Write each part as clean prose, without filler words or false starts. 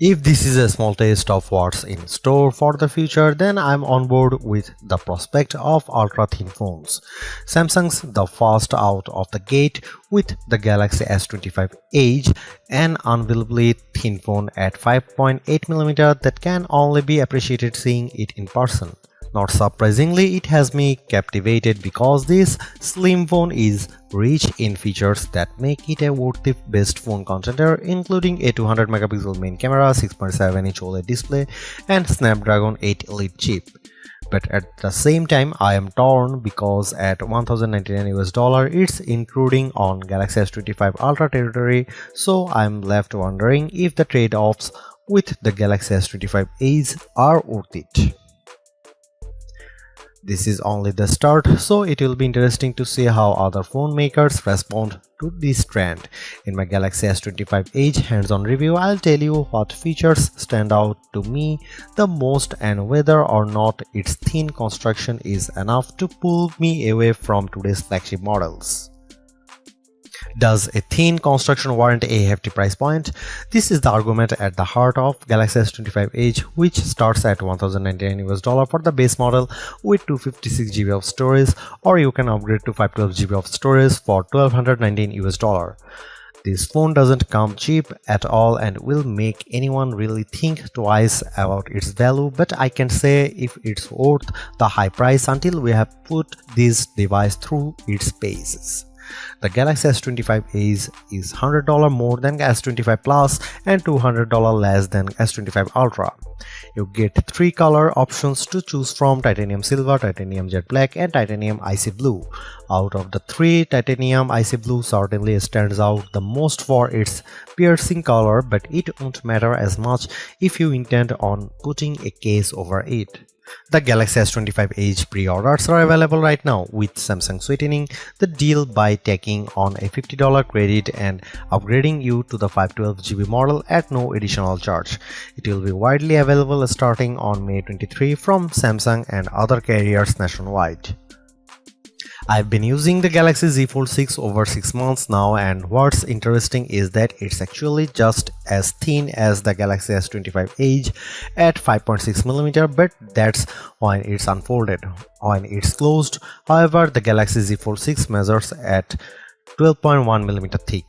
If this is a small taste of what's in store for the future, then I'm on board with the prospect of ultra-thin phones. Samsung's the first out of the gate with the Galaxy S25 Edge, an unbelievably thin phone at 5.8mm that can only be appreciated seeing it in person. Not surprisingly, it has me captivated because this slim phone is rich in features that make it a worthy best phone contender, including a 200-megapixel main camera, 6.7-inch OLED display, and Snapdragon 8 Elite chip. But at the same time, I am torn because at $1,099 it's intruding on Galaxy S25 Ultra territory, so I'm left wondering if the trade-offs with the Galaxy S25 Edge are worth it. This is only the start, so it will be interesting to see how other phone makers respond to this trend. In my Galaxy S25 Edge hands-on review, I'll tell you what features stand out to me the most and whether or not its thin construction is enough to pull me away from today's flagship models. Does a thin construction warrant a hefty price point? This is the argument at the heart of Galaxy S25 Edge, which starts at $1,099 for the base model with 256GB of storage, or you can upgrade to 512GB of storage for $1,219. This phone doesn't come cheap at all and will make anyone really think twice about its value, but I can say if it's worth the high price until we have put this device through its paces. The Galaxy S25 Edge is $100 more than S25 Plus and $200 less than S25 Ultra. You get 3 color options to choose from: Titanium Silver, Titanium Jet Black, and Titanium Icy Blue. Out of the 3, Titanium Icy Blue certainly stands out the most for its piercing color, but it won't matter as much if you intend on putting a case over it. The Galaxy S25 Edge pre-orders are available right now, with Samsung sweetening the deal by taking on a $50 credit and upgrading you to the 512GB model at no additional charge. It will be widely available starting on May 23 from Samsung and other carriers nationwide. I've been using the Galaxy Z Fold 6 over 6 months now, and what's interesting is that it's actually just as thin as the Galaxy S25 Edge at 5.6mm, but that's when it's unfolded. When it's closed, however, the Galaxy Z Fold 6 measures at 12.1mm thick.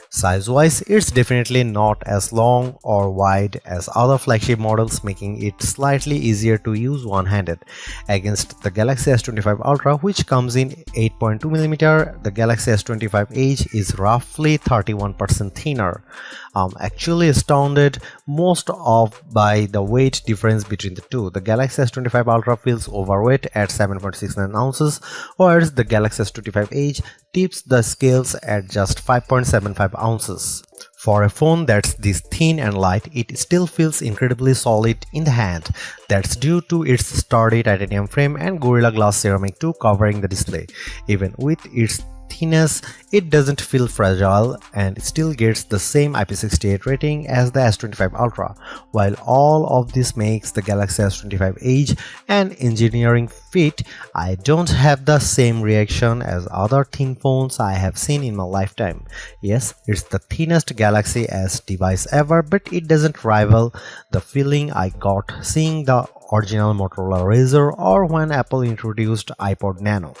Size-wise, it's definitely not as long or wide as other flagship models, making it slightly easier to use one-handed. Against the Galaxy S25 Ultra, which comes in 8.2mm, the Galaxy S25 Edge is roughly 31% thinner. I'm actually astounded most of by the weight difference between the two. The Galaxy S25 Ultra feels overweight at 7.69 ounces, whereas the Galaxy S25 Edge tips the scales at just 5.75 ounces. For a phone that's this thin and light, it still feels incredibly solid in the hand. That's due to its sturdy titanium frame and Gorilla Glass ceramic too covering the display. Even with its thinness, it doesn't feel fragile and still gets the same IP68 rating as the S25 Ultra. While all of this makes the Galaxy S25 Edge an engineering feat, I don't have the same reaction as other thin phones I have seen in my lifetime. Yes, it's the thinnest Galaxy S device ever, but it doesn't rival the feeling I got seeing the original Motorola Razr or when Apple introduced iPod Nano.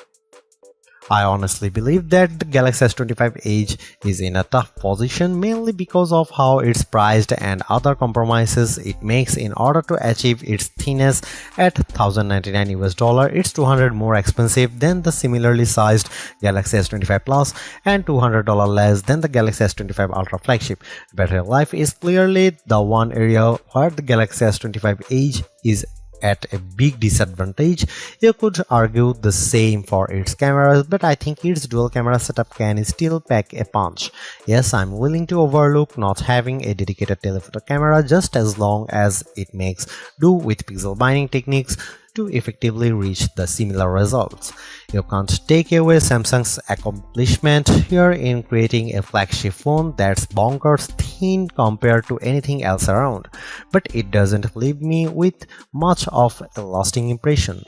I honestly believe that the Galaxy S25 Edge is in a tough position mainly because of how it's priced and other compromises it makes in order to achieve its thinness at $1,099. It's $200 more expensive than the similarly sized Galaxy S25 Plus and $200 less than the Galaxy S25 Ultra flagship. Battery life is clearly the one area where the Galaxy S25 Edge is at a big disadvantage. You could argue the same for its cameras, but I think its dual camera setup can still pack a punch. Yes, I'm willing to overlook not having a dedicated telephoto camera just as long as it makes do with pixel binding techniques to effectively reach the similar results. You can't take away Samsung's accomplishment here in creating a flagship phone that's bonkers thin compared to anything else around, but it doesn't leave me with much of a lasting impression.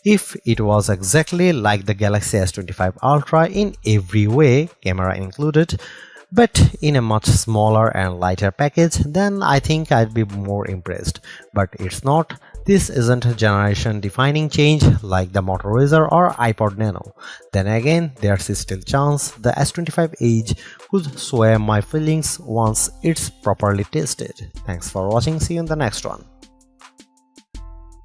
If it was exactly like the Galaxy S25 Ultra in every way, camera included, but in a much smaller and lighter package, then I think I'd be more impressed. But it's not. This isn't a generation defining change like the Moto Razr or iPod Nano. Then again, there's still chance the S25 Edge could sway my feelings once it's properly tested. Thanks for watching, see you in the next one.